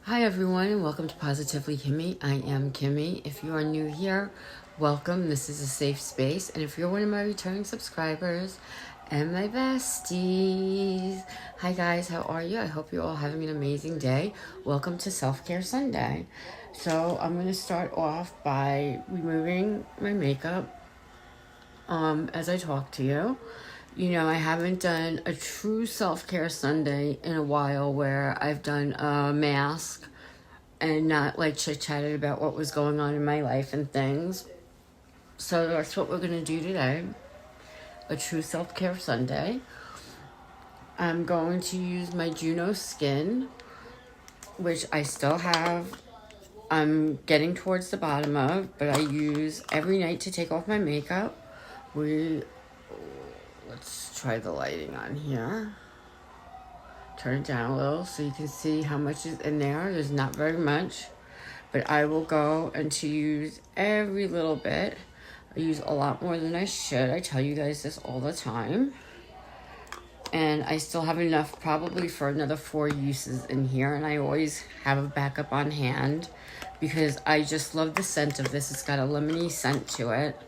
Hi everyone and welcome to Positively Kimmie. I am Kimmie. If you are new here, welcome. This is a safe space. And if you're one of my returning subscribers and my besties, hi guys, how are you? I hope you're all having an amazing day. Welcome to Self-Care Sunday. So I'm going to start off by removing my makeup as I talk to you. You know, I haven't done a true self-care Sunday in a while where I've done a mask and not like chit-chatted about what was going on in my life and things. So that's what we're going to do today, a true self-care Sunday. I'm going to use my Juno Skin, which I still have. I'm getting towards the bottom of, but I use every night to take off my makeup. Let's try the lighting on here. Turn it down a little so you can see how much is in there. There's not very much, but I will go and to use every little bit. I use a lot more than I should. I tell you guys this all the time. And I still have enough probably for another 4 uses in here. And I always have a backup on hand because I just love the scent of this. It's got a lemony scent to it.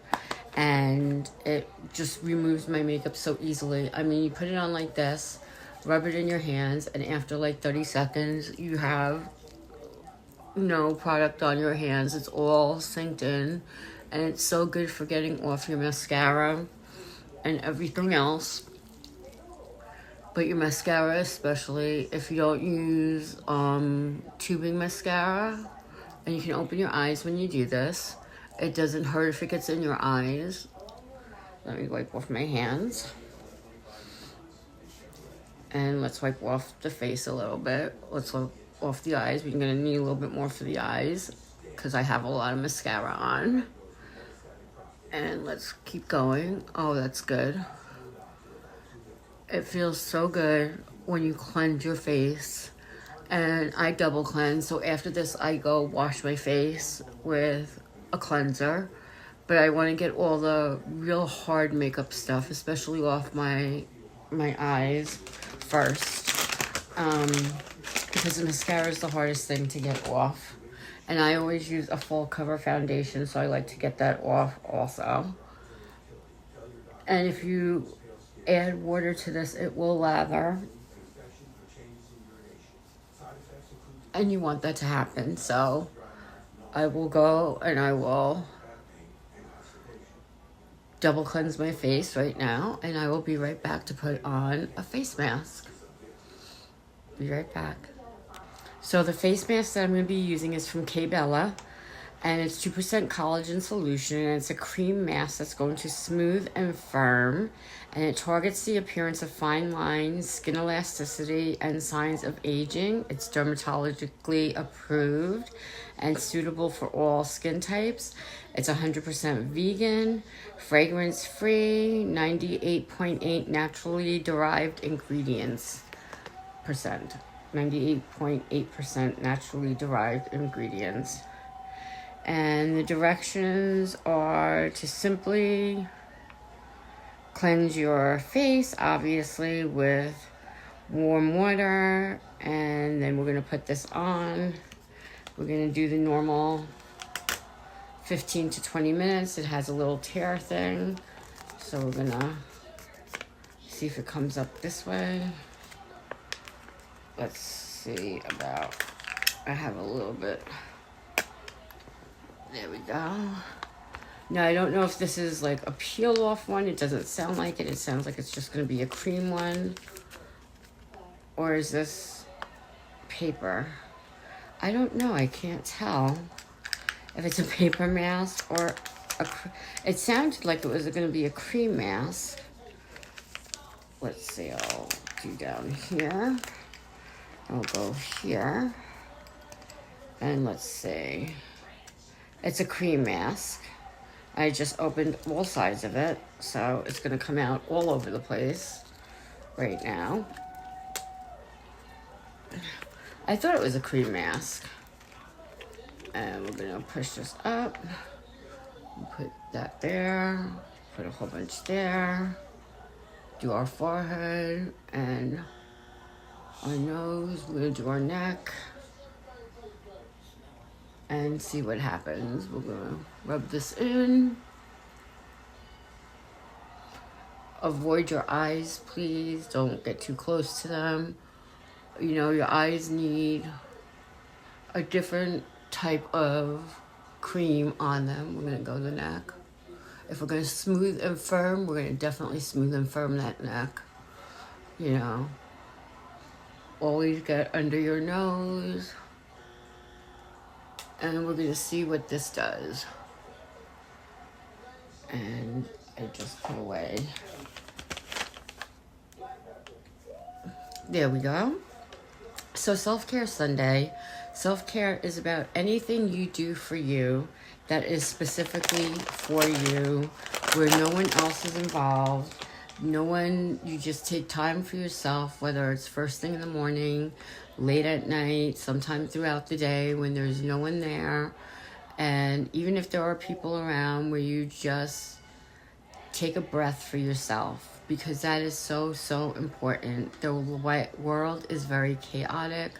And it just removes my makeup so easily. I mean, you put it on like this, rub it in your hands, and after like 30 seconds, you have no product on your hands. It's all synced in, and it's so good for getting off your mascara and everything else. But your mascara, especially if you don't use tubing mascara, and you can open your eyes when you do this. It doesn't hurt if it gets in your eyes. Let me wipe off my hands. And let's wipe off the face a little bit. Let's wipe off the eyes. We're gonna need a little bit more for the eyes because I have a lot of mascara on. And let's keep going. Oh, that's good. It feels so good when you cleanse your face. And I double cleanse. So after this, I go wash my face with a cleanser. But I want to get all the real hard makeup stuff, especially off my eyes first. Because the mascara is the hardest thing to get off. And I always use a full cover foundation, so I like to get that off also. And if you add water to this, it will lather. And you want that to happen, so I will go and I will double cleanse my face right now, and I will be right back to put on a face mask. Be right back. So the face mask that I'm going to be using is from K-Bella, and it's 2% collagen solution, and it's a cream mask that's going to smooth and firm, and it targets the appearance of fine lines, skin elasticity, and signs of aging. It's dermatologically approved and suitable for all skin types. It's 100% vegan, fragrance-free, 98.8 naturally derived ingredients percent. 98.8% naturally derived ingredients. And the directions are to simply cleanse your face, obviously, with warm water. And then we're going to put this on. We're going to do the normal 15 to 20 minutes. It has a little tear thing. So we're going to see if it comes up this way. Let's see about, I have a little bit. There we go. Now, I don't know if this is like a peel-off one. It doesn't sound like it. It sounds like it's just going to be a cream one. Or is this paper? I don't know. I can't tell if it's a paper mask or it sounded like it was going to be a cream mask. Let's see. I'll do down here. I'll go here. And let's see. It's a cream mask. I just opened all sides of it, so it's going to come out all over the place right now. I thought it was a cream mask. And we're going to push this up. Put that there. Put a whole bunch there. Do our forehead and our nose. We're going to do our neck. and see what happens. We're gonna rub this in. Avoid your eyes, please. Don't get too close to them. You know, your eyes need a different type of cream on them. We're gonna go to the neck. If we're gonna smooth and firm, we're gonna definitely smooth and firm that neck. You know, always get under your nose. And we're gonna see what this does. And I just put away. There we go. So Self-Care Sunday. Self-care is about anything you do for you that is specifically for you, where no one else is involved. You just take time for yourself, whether it's first thing in the morning, late at night, sometime throughout the day when there's no one there. And even if there are people around, where you just take a breath for yourself, because that is so, so important. The world is very chaotic.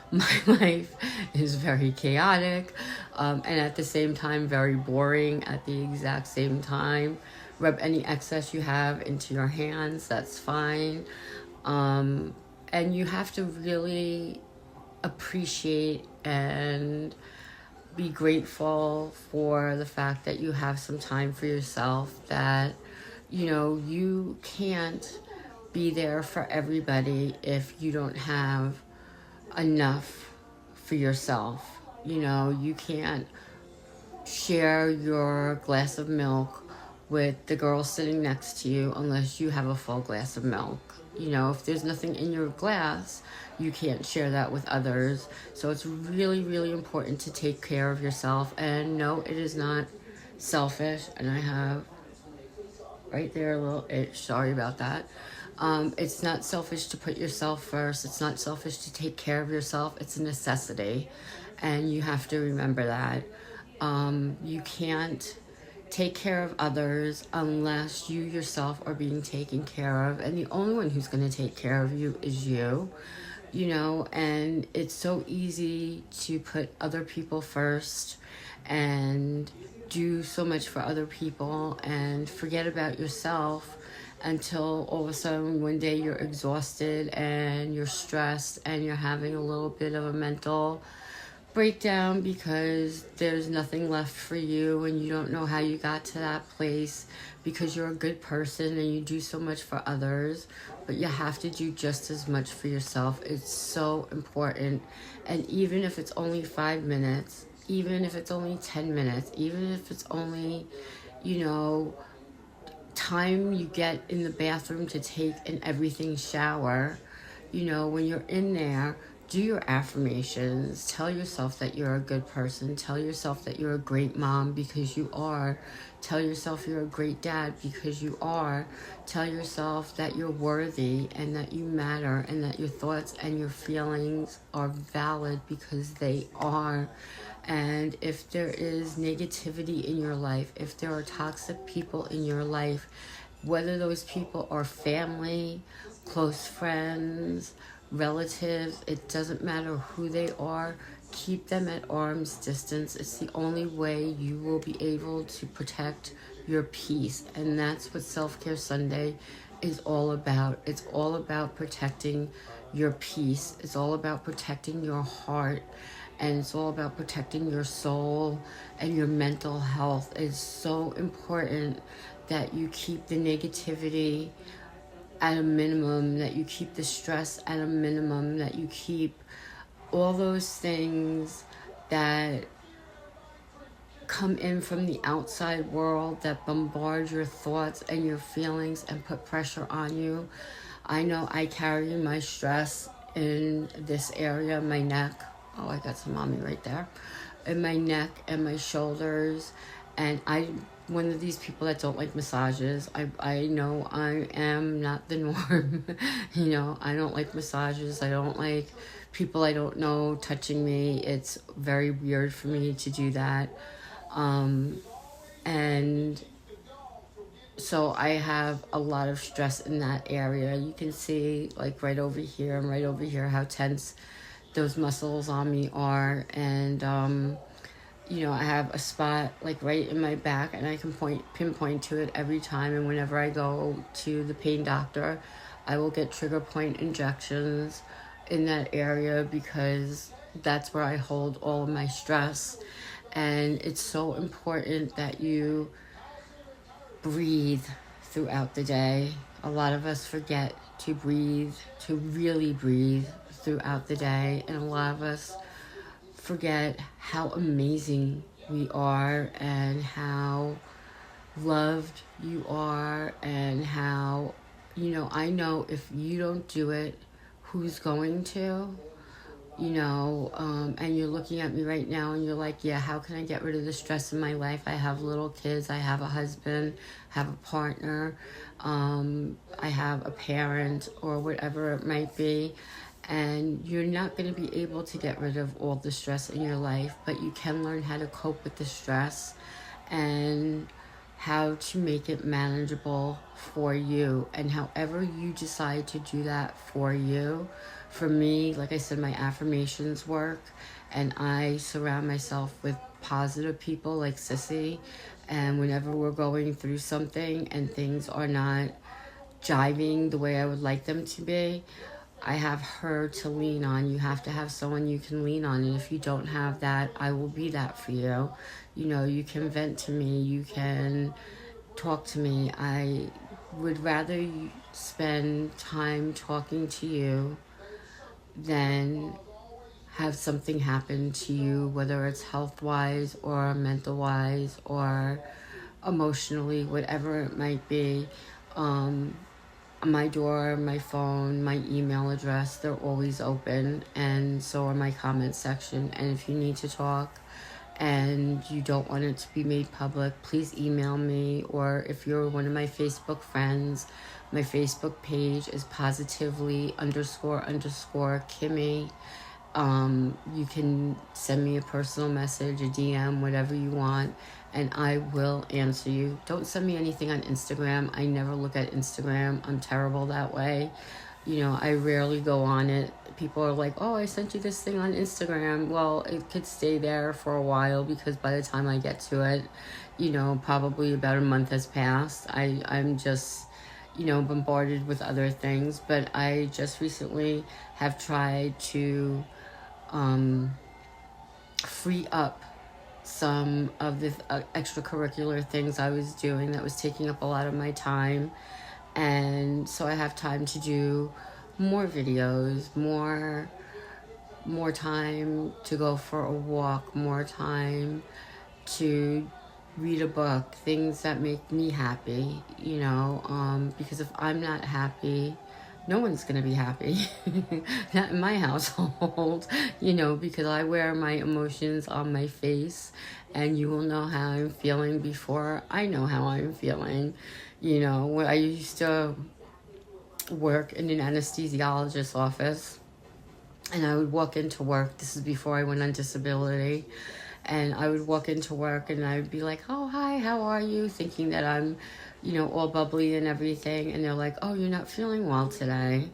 My life is very chaotic, and at the same time, very boring at the exact same time. Rub any excess you have into your hands, that's fine. And you have to really appreciate and be grateful for the fact that you have some time for yourself, that you can't be there for everybody if you don't have enough for yourself. You can't share your glass of milk with the girl sitting next to you unless you have a full glass of milk. If there's nothing in your glass, you can't share that with others. So it's really, really important to take care of yourself. And no, it is not selfish. And I have right there a little itch. Sorry about that. It's not selfish to put yourself first. It's not selfish to take care of yourself. It's a necessity. And you have to remember that. You can't take care of others unless you yourself are being taken care of. And the only one who's going to take care of you is you. And it's so easy to put other people first and do so much for other people and forget about yourself until all of a sudden one day you're exhausted and you're stressed and you're having a little bit of a mental breakdown because there's nothing left for you and you don't know how you got to that place, because you're a good person and you do so much for others, but you have to do just as much for yourself. It's so important. And even if it's only 5 minutes, even if it's only 10 minutes, even if it's only, time you get in the bathroom to take an everything shower, when you're in there, do your affirmations. Tell yourself that you're a good person. Tell yourself that you're a great mom, because you are. Tell yourself you're a great dad, because you are. Tell yourself that you're worthy and that you matter and that your thoughts and your feelings are valid, because they are. And if there is negativity in your life, if there are toxic people in your life, whether those people are family, close friends, relatives, it doesn't matter who they are, keep them at arm's distance. It's the only way you will be able to protect your peace. And that's what Self-Care Sunday is all about. It's all about protecting your peace. It's all about protecting your heart. And it's all about protecting your soul and your mental health. It's so important that you keep the negativity at a minimum, that you keep the stress at a minimum, that you keep all those things that come in from the outside world that bombard your thoughts and your feelings and put pressure on you. I know I carry my stress in this area, my neck. Oh, I got some mommy right there. In my neck and my shoulders. And I'm one of these people that don't like massages. I know I am not the norm. I don't like massages. I don't like people I don't know touching me. It's very weird for me to do that. And so I have a lot of stress in that area. You can see like right over here how tense those muscles on me are. And you know, I have a spot like right in my back, and I can pinpoint to it every time. And whenever I go to the pain doctor, I will get trigger point injections in that area, because that's where I hold all of my stress. And it's so important that you breathe throughout the day. A lot of us forget to breathe, to really breathe throughout the day. And a lot of us forget how amazing we are, and how loved you are, and how, you know, I know if you don't do it, who's going to? You know, and you're looking at me right now and you're like, yeah, how can I get rid of the stress in my life? I have little kids, I have a husband, I have a partner, I have a parent, or whatever it might be. And you're not going to be able to get rid of all the stress in your life, but you can learn how to cope with the stress and how to make it manageable for you. And however you decide to do that for you. For me, like I said, my affirmations work, and I surround myself with positive people like Sissy. And whenever we're going through something and things are not jiving the way I would like them to be, I have her to lean on. You have to have someone you can lean on. And if you don't have that, I will be that for you. You know, you can vent to me. You can talk to me. I would rather you spend time talking to you than have something happen to you, whether it's health-wise or mental-wise or emotionally, whatever it might be. My door, my phone, my email address, they're always open, and so are my comment section. And if you need to talk and you don't want it to be made public, please email me. Or if you're one of my Facebook friends, my Facebook page is positively__Kimmie. You can send me a personal message, a DM, whatever you want, and I will answer you. Don't send me anything on Instagram. I never look at Instagram. I'm terrible that way. You know, I rarely go on it. People are like, oh, I sent you this thing on Instagram. Well, it could stay there for a while, because by the time I get to it, you know, probably about a month has passed. I'm just, you know, bombarded with other things. But I just recently have tried to free up some of the extracurricular things I was doing that was taking up a lot of my time. And so I have time to do more videos, more time to go for a walk, more time to read a book, things that make me happy, you know, because if I'm not happy, no one's going to be happy. Not in my household, you know, because I wear my emotions on my face, and you will know how I'm feeling before I know how I'm feeling. You know, when I used to work in an anesthesiologist's office, and I would walk into work. This is before I went on disability. And I would walk into work and I would be like, oh, hi, how are you? Thinking that I'm, you know, all bubbly and everything. And they're like, oh, you're not feeling well today.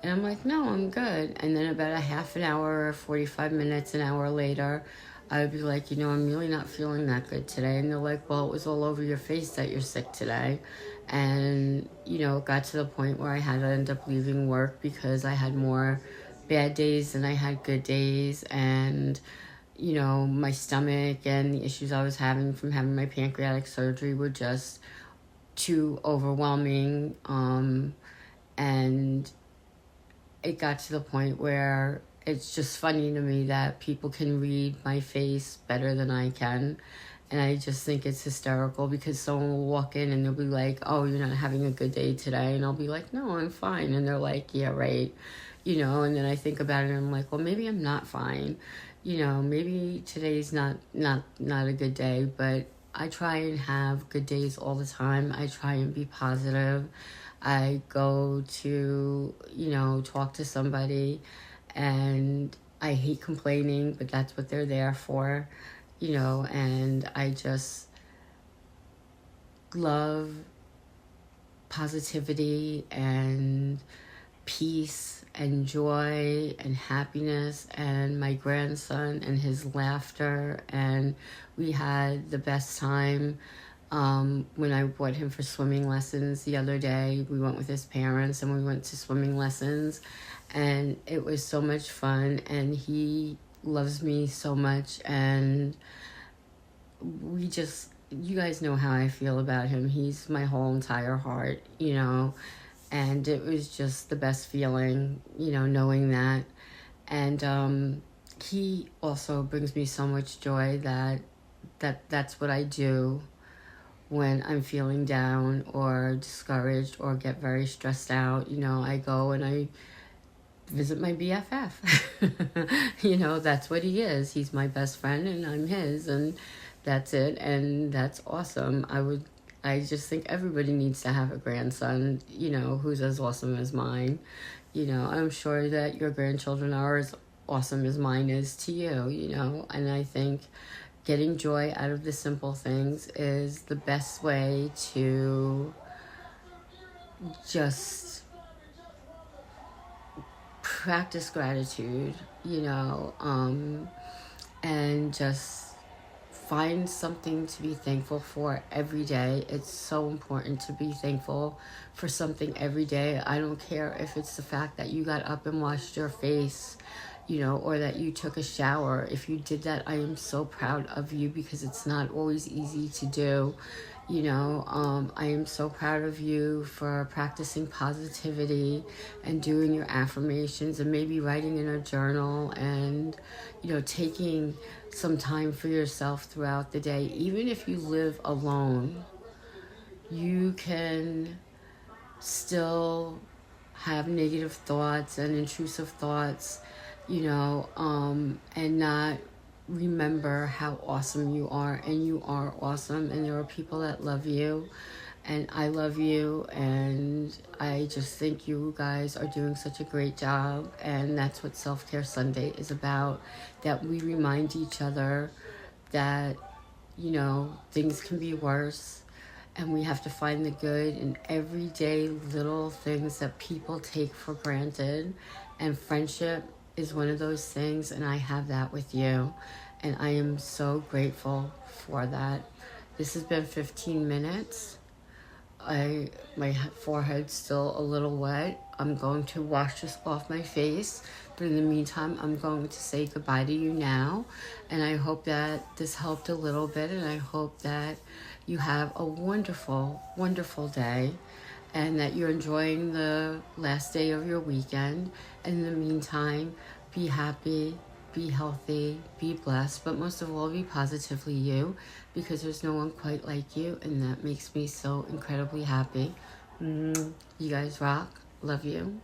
And I'm like, no, I'm good. And then about a half an hour or 45 minutes, an hour later, I would be like, you know, I'm really not feeling that good today. And they're like, well, it was all over your face that you're sick today. And, you know, it got to the point where I had to end up leaving work because I had more bad days than I had good days. And, you know, my stomach and the issues I was having from having my pancreatic surgery were just too overwhelming. And it got to the point where it's just funny to me that people can read my face better than I can. And I just think it's hysterical, because someone will walk in and they'll be like, oh, you're not having a good day today. And I'll be like, no, I'm fine. And they're like, yeah, right. You know, and then I think about it and I'm like, well, maybe I'm not fine. You know, maybe today's not a good day, but I try and have good days all the time. I try and be positive. I go to, you know, talk to somebody, and I hate complaining, but that's what they're there for, you know, and I just love positivity and peace and joy and happiness, and my grandson and his laughter, and we had the best time. When I brought him for swimming lessons the other day, we went with his parents and we went to swimming lessons, and it was so much fun, and he loves me so much, and you guys know how I feel about him. He's my whole entire heart, and it was just the best feeling, knowing that. And he also brings me so much joy that's what I do when I'm feeling down or discouraged or get very stressed out. I go and I visit my BFF. That's what he is. He's my best friend and I'm his, and that's it, and that's awesome. I just think everybody needs to have a grandson, who's as awesome as mine. I'm sure that your grandchildren are as awesome as mine is to you, and I think getting joy out of the simple things is the best way to just practice gratitude, and just find something to be thankful for every day. It's so important to be thankful for something every day. I don't care if it's the fact that you got up and washed your face, or that you took a shower. If you did that, I am so proud of you, because it's not always easy to do. I am so proud of you for practicing positivity and doing your affirmations and maybe writing in a journal and, taking some time for yourself throughout the day. Even if you live alone, you can still have negative thoughts and intrusive thoughts, and not remember how awesome you are. And you are awesome, and there are people that love you, and I love you, and I just think you guys are doing such a great job. And that's what Self-Care Sunday is about, that we remind each other that things can be worse, and we have to find the good in everyday little things that people take for granted. And friendship is one of those things, and I have that with you, and I am so grateful for that. This has been 15 minutes. My forehead's still a little wet. I'm going to wash this off my face, but in the meantime, I'm going to say goodbye to you now, and I hope that this helped a little bit, and I hope that you have a wonderful, wonderful day, and that you're enjoying the last day of your weekend. And in the meantime, be happy, be healthy, be blessed, but most of all, be positively you, because there's no one quite like you, and that makes me so incredibly happy. You guys rock. Love you.